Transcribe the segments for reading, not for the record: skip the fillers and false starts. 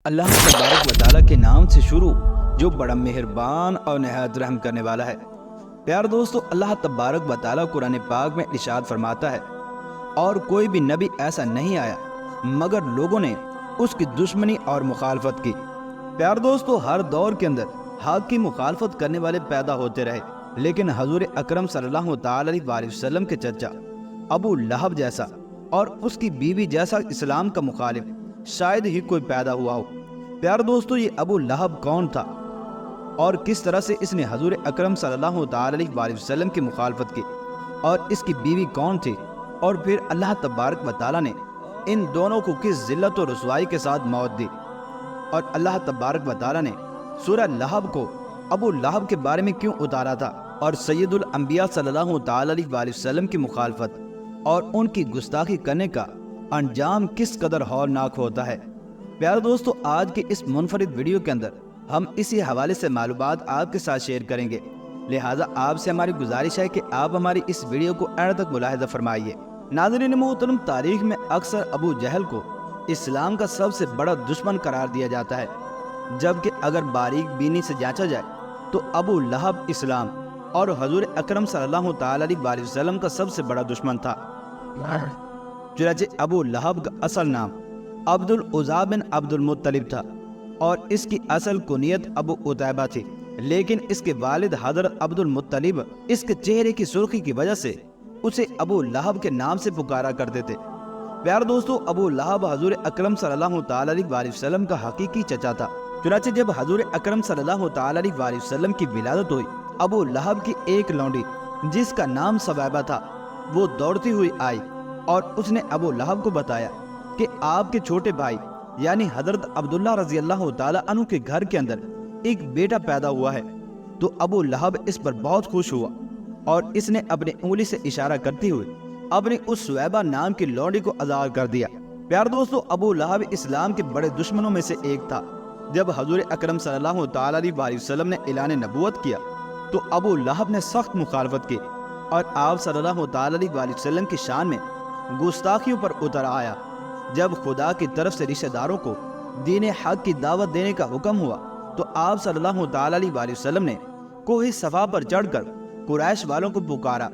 اللہ तबारक व तआला के नाम से शुरू जो बड़ा मेहरबान और नहायत रहम करने वाला है। प्यार दोस्तों, अल्लाह तबारक व तआला कुरान पाक में इरशाद फरमाता है, और कोई भी नबी ऐसा नहीं आया मगर लोगों ने उसकी दुश्मनी और मुखालफत की। प्यार दोस्तों, हर दौर के अंदर हक की मुखालफत करने वाले पैदा होते रहे, लेकिन हजूर अकरम सल्लल्लाहु तआला अलैहि वसल्लम के चचा अबू लहब जैसा और उसकी बीवी जैसा इस्लाम का मुखालिफ शायद ही कोई पैदा हुआ हो। प्यार दोस्तों, ये अबू लहब कौन था और किस तरह से इसने हजूर अकरम सल्लल्लाहु तआला अलैहि वसल्लम की मुखालफत की, और इसकी बीवी कौन थी, और फिर अल्लाह तबारक व तआला ने इन दोनों को किस जिल्लत और रुसवाई के साथ मौत दी, और अल्लाह तबारक व तआला ने सूरह लहब को अबू लहब के बारे में क्यों उतारा था, और सैयदुल अंबिया सल्लल्लाहु तआला अलैहि वसल्लम की मुखालफत और उनकी गुस्ताखी करने का अंजाम किस कदर हौलनाक होता है। प्यारे दोस्तों, आज के इस मुनफरिद वीडियो के अंदर हम इसी हवाले से मालूमात आपके साथ शेयर करेंगे, लिहाजा आपसे हमारी गुजारिश है कि आप हमारी इस वीडियो को एंड तक मुलाहिजा फरमाइए। नाज़रीन मोहतरम, तारीख में अक्सर अबू जहल को इस्लाम का सबसे बड़ा दुश्मन करार दिया जाता है, जबकि अगर बारीक बीनी से जांचा जाए तो अबू लहब इस्लाम और हजूर अकरम सल्लल्लाहु तआला अलैहि वसल्लम का सबसे बड़ा दुश्मन था। चुनांचे अबू लहब का असल नाम अब्दुल उज़ा बिन अब्दुल मुत्तलिब था और इसकी असल कुनियत अबू उतैबा थी, लेकिन इसके वालिद हज़रत अब्दुल मुत्तलिब इसके चेहरे की सुर्खी की वजह से उसे अबू लहब के नाम से पुकारा करते थे। प्यार दोस्तों, अबू लहब हजूर अकरम सल्लल्लाहु तआला अलैहि वसल्लम का हकीकी चचा था। चुनांचे जब हजूर अकरम सल्लल्लाहु तआला अलैहि वसल्लम की विलादत हुई, अबू लहब की एक लौंडी जिसका नाम सवैबा था वो दौड़ती हुई आई और उसने अबू लहब को बताया कि आपके छोटे भाई यानी हजरत अब्दुल्ला रजी अल्लाह तआला अन्हु के घर के अंदर एक बेटा पैदा हुआ है। तो अबू लहब इस पर बहुत खुश हुआ और इसने अपनी उंगली से इशारा करते हुए अपने उस सुवैबा नाम की लौंडी को आजाद कर दिया। प्यार दोस्तों, अबू लहब इस्लाम के बड़े दुश्मनों में से एक था। जब हजूर अकरम सल्लल्लाहु तआला अलैहि वसल्लम ने ऐलान नबूवत किया तो अबू लहब ने सख्त मुखालफत की और आप सल्लल्लाहु तआला अलैहि वसल्लम की शान में गुस्ताखियों पर उतर आया। जब खुदा की तरफ से रिश्तेदारों को दीन हक की दावत देने का हुक्म हुआ तो आप सल्लल्लाहु तआला अलैहि वसल्लम ने कोहे सफा पर चढ़कर कुरैश वालों को पुकारा।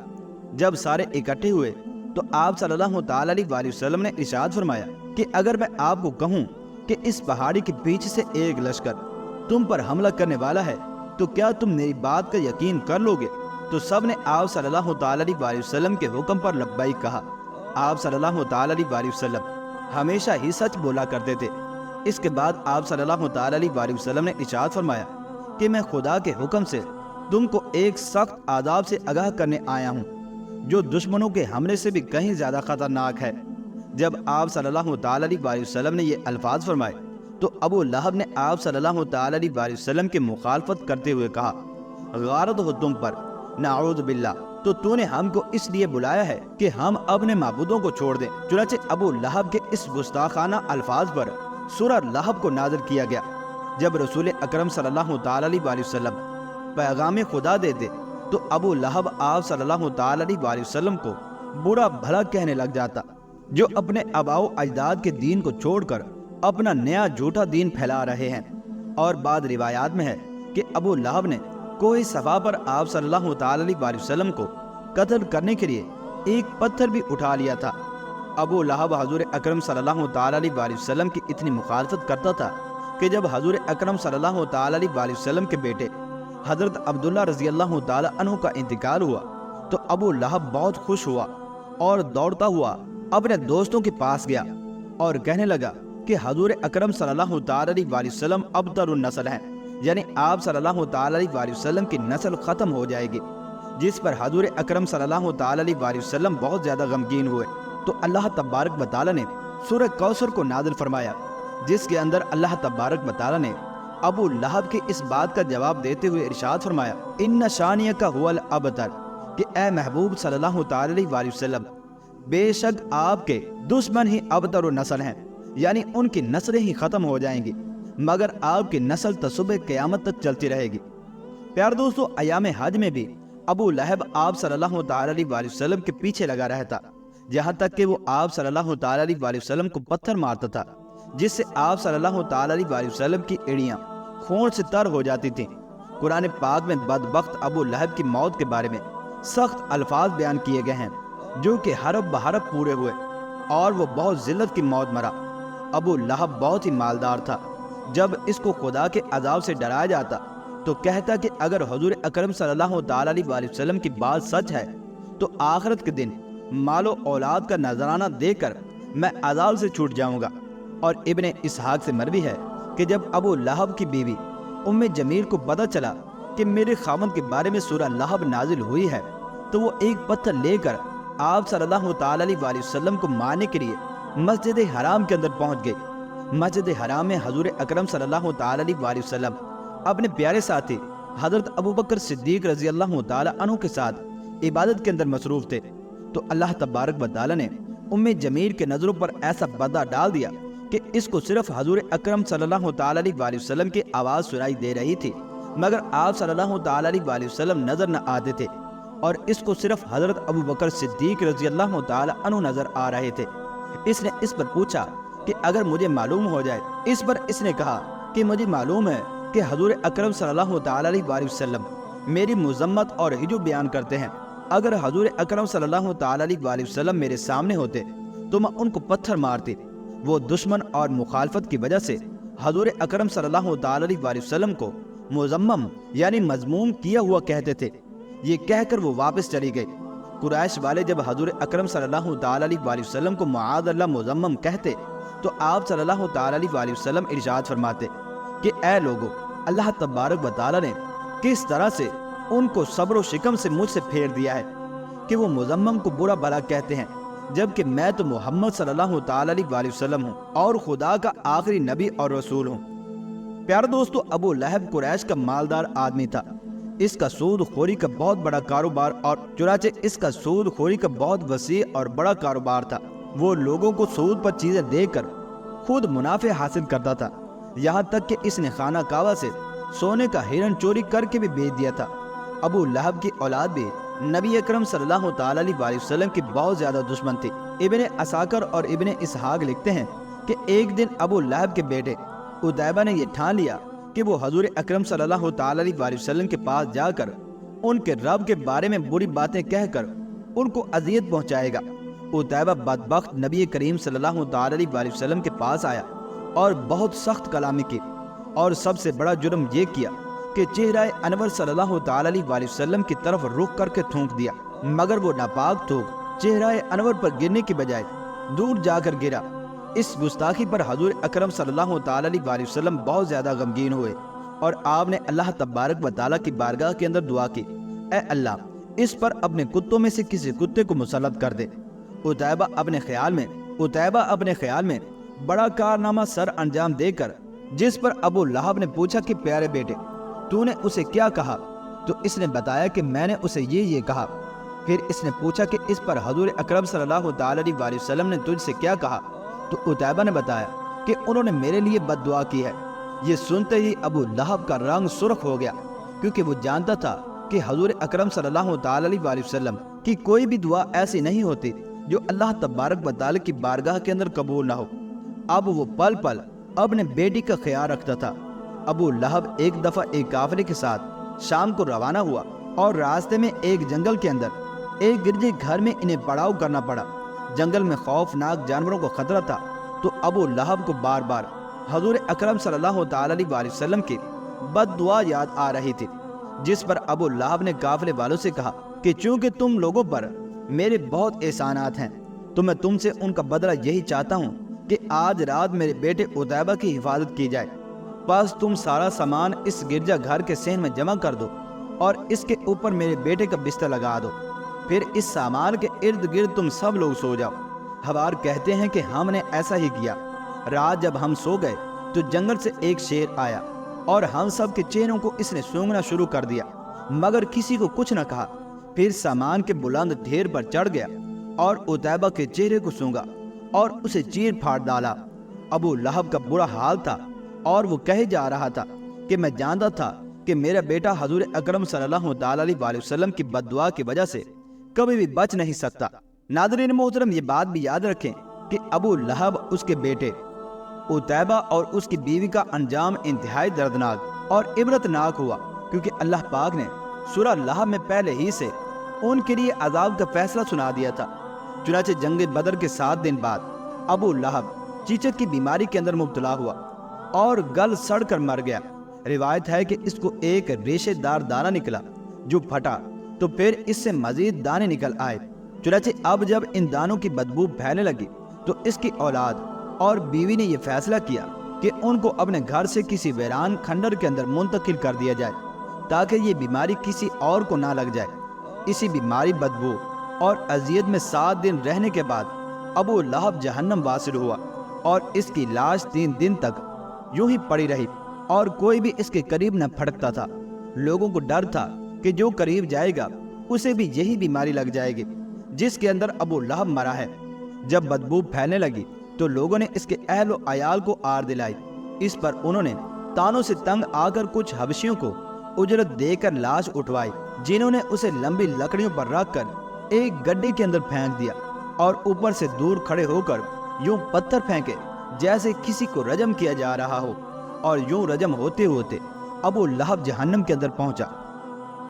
जब सारे इकट्ठे हुए तो आप सल्लल्लाहु तआला अलैहि वसल्लम ने इरशाद फरमाया कि अगर मैं आपको कहूँ कि इस पहाड़ी के पीछे से एक लश्कर तुम पर हमला करने वाला है तो क्या तुम मेरी बात का यकीन कर लोगे? तो सब ने आप सल्लल्लाहु तआला अलैहि वसल्लम के हुक्म पर लब्बैक कहा। आप सल्लल्लाहु तआला अलैहि वसल्लम हमेशा ही सच बोला करते थे। इसके बाद आप सल्लल्लाहु तआला अलैहि वसल्लम ने इरशाद फरमाया कि मैं खुदा के हुक्म से तुमको एक सख्त आदाब से आगाह करने आया हूँ जो दुश्मनों के हमले से भी कहीं ज्यादा खतरनाक है। जब आप सल्लल्लाहु तआला अलैहि वसल्लम ने ये अल्फाज फरमाए तो अबू लहब ने आप सल्लल्लाहु तआला अलैहि वसल्लम की मुखालफत करते हुए कहा, गारत हो तुम पर, नाऊज़ु बिल्लाह, तो तूने हमको इसलिए बुलाया है कि हम अपने माबूदों को छोड़ दें। चुनांचे अबू लहब के इस गुस्ताखाना अल्फाज पर सूरह लहब को नाज़िल किया गया। जब रसूल अकरम सल्लल्लाहु तआला अलैहि वसल्लम पैगाम खुदा देते तो अबू लहब आप सल्लल्लाहु तआला अलैहि वसल्लम को बुरा भला कहने लग जाता, जो अपने आबाओ अजदाद के दीन को छोड़कर अपना नया झूठा दीन फैला रहे हैं। और बाद रिवायात में है कि अबू लहब ने कोई सफा पर आप सल्लल्लाहु तआला अलैहि वसल्लम को कत्ल करने के लिए एक पत्थर भी उठा लिया था। अबू लहब हजूर अकरम सल्लल्लाहु तआला अलैहि वसल्लम की इतनी मुखालफत करता था कि जब हजूर अकरम सल्लल्लाहु तआला अलैहि वसल्लम के बेटे हजरत अब्दुल्ला रजी अल्लाह तआला अन्हु का इंतकाल हुआ तो अबू लहब बहुत खुश हुआ और दौड़ता हुआ अपने दोस्तों के पास गया और कहने लगा कि हजूर अकरम सल्लल्लाहु तआला अलैहि वसल्लम अबतरुन नस्ल हैं, यानी आप सल्लल्लाहु तआला अलैहि वसल्लम की नस्ल खत्म हो जाएगी। जिस पर हजूर अकरम सल्लल्लाहु तआला अलैहि वसल्लम बहुत ज्यादा गमगीन हुए। तो अल्लाह तबारक व तआला ने सूरह कौसर को नाज़िल फरमाया, जिसके अंदर अल्लाह तबारक व तआला ने अबू लहब की इस बात का जवाब देते हुए इरशाद फरमाया, इन्ना शानियका हुवल अबतर, कि ए महबूब सल्लल्लाहु तआला अलैहि वसल्लम, बेशक आपके दुश्मन ही अबतर नस्ल हैं, यानी उनकी नस्लें ही खत्म हो जाएंगी, मगर आपकी नस्ल तो सुबह क़यामत तक चलती रहेगी। प्यार दोस्तों, अयाम हज में भी अबू लहब आप सल्लल्लाहु तआला अलैहि वसल्लम के पीछे लगा रहता, जहाँ तक कि वो आप सल्लल्लाहु तआला अलैहि वसल्लम को पत्थर मारता था। جس سے آپ صلی اللہ تعالی علیہ وسلم کی ایڑیاں خون سے تر ہو جاتی تھیں۔ قرآن پاک میں بدبخت ابو لہب کی موت کے بارے میں سخت الفاظ بیان کیے گئے ہیں جو کہ حرف بحرف پورے ہوئے، اور وہ بہت ذلت کی موت مرا۔ ابو لہب بہت ہی مالدار تھا۔ جب اس کو خدا کے عذاب سے ڈرایا جاتا تو کہتا کہ اگر حضور اکرم صلی اللہ تعالی علیہ وسلم کی بات سچ ہے تو آخرت کے دن مال و اولاد کا نذرانہ دے کر میں عذاب سے چھوٹ جاؤں گا۔ اور ابن اسحاق سے مروی ہے کہ جب ابو لہب کی بیوی ام جمیل کو پتہ چلا کہ میرے خاوند کے بارے میں سورہ لہب نازل ہوئی ہے تو وہ ایک پتھر لے کر آپ صلی اللہ تعالی علیہ وسلم کو مارنے کے لیے مسجد حرام کے اندر پہنچ گئی۔ مسجد حرام میں حضور اکرم صلی اللہ تعالی علیہ وسلم اپنے پیارے ساتھی حضرت ابوبکر صدیق رضی اللہ تعالی عنہ کے ساتھ عبادت کے اندر مصروف تھے، تو اللہ تبارک و تعالی نے ام جمیل کے نظروں پر ایسا پردہ ڈال دیا کہ اس کو صرف حضور اکرم صلی اللہ تعالی علیہ وسلم کی آواز سنائی دے رہی تھی، مگر آپ صلی اللہ تعالی علیہ وسلم نظر نہ آتے تھے، اور اس کو صرف حضرت ابوبکر صدیق رضی اللہ تعالی عنہ نظر آ رہے تھے۔ اس نے اس پر پوچھا کہ اگر مجھے معلوم ہو جائے۔ اس پر اس نے کہا کہ مجھے معلوم ہے کہ حضور اکرم صلی اللہ تعالی علیہ وسلم میری مذمت اور ہجو بیان کرتے ہیں۔ اگر حضور اکرم صلی اللہ تعالی علیہ وسلم میرے سامنے ہوتے تو میں ان کو پتھر مارتی۔ وہ دشمن اور مخالفت کی وجہ سے حضور اکرم صلی اللہ تعالی علیہ وسلم کو مذمم یعنی مذموم کیا ہوا کہتے تھے۔ یہ کہہ کر وہ واپس چلی گئی۔ قریش والے جب حضور اکرم صلی اللہ تعالی علیہ وسلم کو معاذ اللہ مذمم کہتے تو آپ صلی اللہ تعالی علیہ وسلم ارشاد فرماتے کہ اے لوگو، اللہ تبارک و تعالی نے کس طرح سے ان کو صبر و شکم سے مجھ سے پھیر دیا ہے کہ وہ مذمم کو برا بھلا کہتے ہیں، جبکہ میں تو محمد صلی اللہ تعالی علیہ وسلم ہوں اور خدا کا آخری نبی اور رسول ہوں۔ پیارے دوستو، ابو لہب قریش کا مالدار آدمی تھا۔ اس کا سود خوری کا بہت بڑا کاروبار اور چنانچہ اس کا سود خوری کا بہت وسیع اور بڑا کاروبار تھا۔ وہ لوگوں کو سود پر چیزیں دے کر خود منافع حاصل کرتا تھا، یہاں تک کہ اس نے خانہ کعبہ سے سونے کا ہرن چوری کر کے بھی بیچ دیا تھا۔ ابو لہب کی اولاد بھی نبی اکرم صلی اللہ تعالی علیہ وسلم کی بہت زیادہ دشمن تھی۔ ابن اساکر اور ابن اسحاق لکھتے ہیں کہ ایک دن ابو لہب کے بیٹے عتیبہ نے یہ ٹھان لیا کہ وہ حضور اکرم صلی اللہ تعالی علیہ وسلم کے پاس جا کر ان کے رب کے بارے میں بری باتیں کہہ کر ان کو اذیت پہنچائے گا۔ عتیبہ بدبخت نبی کریم صلی اللہ تعالی علیہ وسلم کے پاس آیا اور بہت سخت کلامی کی، اور سب سے بڑا جرم یہ کیا کہ چہرہ انور صلی اللہ تعالی علیہ وسلم کی طرف رخ کر کے تھونک دیا، مگر وہ ناپاک تھوک چہرہ انور پر گرنے کی بجائے دور جا کر گرا۔ اس گستاخی پر حضور اکرم صلی اللہ تعالی علیہ وسلم بہت زیادہ غمگین ہوئے، اور آپ نے اللہ تبارک و تعالیٰ کی بارگاہ کے اندر دعا کی، اے اللہ، اس پر اپنے کتوں میں سے کسی کتے کو مسلط کر دے۔ عتیبہ اپنے خیال میں بڑا کارنامہ سر انجام دے کر جس پر ابو لہب نے پوچھا کہ پیارے بیٹے، تو نے اسے کیا کہا؟ تو اس نے بتایا کہ میں نے اسے یہ کہا۔ پھر اس نے پوچھا کہ اس پر حضور اکرم صلی اللہ تعالی علیہ وسلم نے تجھ سے کیا کہا؟ تو عتیبہ نے بتایا کہ انہوں نے میرے لیے بد دعا کی ہے۔ یہ سنتے ہی ابو لہب کا رنگ سرخ ہو گیا، کیونکہ وہ جانتا تھا کہ حضور اکرم صلی اللہ تعالی علیہ وسلم کی کوئی بھی دعا ایسی نہیں ہوتی جو اللہ تبارک و تعالی کی بارگاہ کے اندر قبول نہ ہو۔ اب وہ پل پل اپنے بیٹی کا خیال رکھتا تھا۔ ابو لہب ایک دفعہ ایک قافلے کے ساتھ شام کو روانہ ہوا، اور راستے میں ایک جنگل کے اندر ایک گرجے گھر میں انہیں پڑاؤ کرنا پڑا۔ جنگل میں خوفناک جانوروں کو خطرہ تھا، تو ابو لہب کو بار بار حضور اکرم صلی اللہ تعالی علیہ وسلم کی بد دعا یاد آ رہی تھی، جس پر ابو لہب نے قافلے والوں سے کہا کہ چونکہ تم لوگوں پر میرے بہت احسانات ہیں تو میں تم سے ان کا بدلہ یہی چاہتا ہوں کہ آج رات میرے بیٹے عتیبہ کی حفاظت کی جائے۔ بس تم سارا سامان اس گرجا گھر کے صحن میں جمع کر دو اور اس کے اوپر میرے بیٹے کا بستر لگا دو، پھر اس سامان کے ارد گرد تم سب لوگ سو جاؤ۔ حوار کہتے ہیں کہ ہم نے ایسا ہی کیا۔ رات جب ہم سو گئے تو جنگل سے ایک شیر آیا اور ہم سب کے چہروں کو اس نے سونگنا شروع کر دیا، مگر کسی کو کچھ نہ کہا۔ پھر سامان کے بلند ڈھیر پر چڑھ گیا اور عتیبہ کے چہرے کو سونگا اور اسے چیر پھاڑ ڈالا۔ ابو لہب کا برا حال تھا، اور وہ کہے جا رہا تھا کہ میں جانتا تھا کہ میرا بیٹا حضور اکرم صلی اللہ تعالی علیہ وسلم کی بد دعا کی وجہ سے کبھی بھی بچ نہیں سکتا۔ ناظرین محترم، یہ بات بھی یاد رکھیں کہ ابو لہب اس کے بیٹے उतैबा और उसकी बीवी का अंजाम इंतहाई दर्दनाक और इबरतनाक हुआ, क्योंकि अल्लाह पाक ने सूरह लहब में पहले ही से उनके लिए अजाब का फैसला सुना दिया था। चुनाचे जंग बदर के 7 दिन बाद अबू लहब चीचक की बीमारी के अंदर मुब्तला हुआ और गल सड़ कर मर गया। रिवायत है कि इसको एक रेशेदार दाना निकला जो फटा तो फिर इससे मजीद दाने निकल आए। चुनाचे अब जब इन दानों की बदबू फैलने लगी तो इसकी औलाद और बीवी ने यह फैसला किया कि उनको अपने घर से किसी वीरान खंडर के अंदर मुंतकिल कर दिया जाए ताकि ये बीमारी किसी और को ना लग जाए। इसी बीमारी, बदबू और अजियत में 7 दिन रहने के बाद अबू लहब जहन्नम वासिल हुआ और इसकी लाश 3 दिन तक यूं ही पड़ी रही और कोई भी इसके करीब न फटकता था। लोगों को डर था कि जो करीब जाएगा उसे भी यही बीमारी लग जाएगी जिसके अंदर अबू लहब मरा है। जब बदबू फैलने लगी तो लोगों ने इसके अहल व अयाल को आड़ दिलाई। इस पर उन्होंने तानों से तंग आकर कुछ हबशियों को उजरत देकर लाश उठवाई, जिन्होंने उसे लंबी लकड़ियों पर रखकर एक गड्ढे के अंदर फेंक दिया और ऊपर से दूर खड़े होकर यूं पत्थर फेंके जैसे किसी को रजम किया जा रहा हो। और यूं रजम होते होते अबू लहब जहन्नम के अंदर पहुंचा।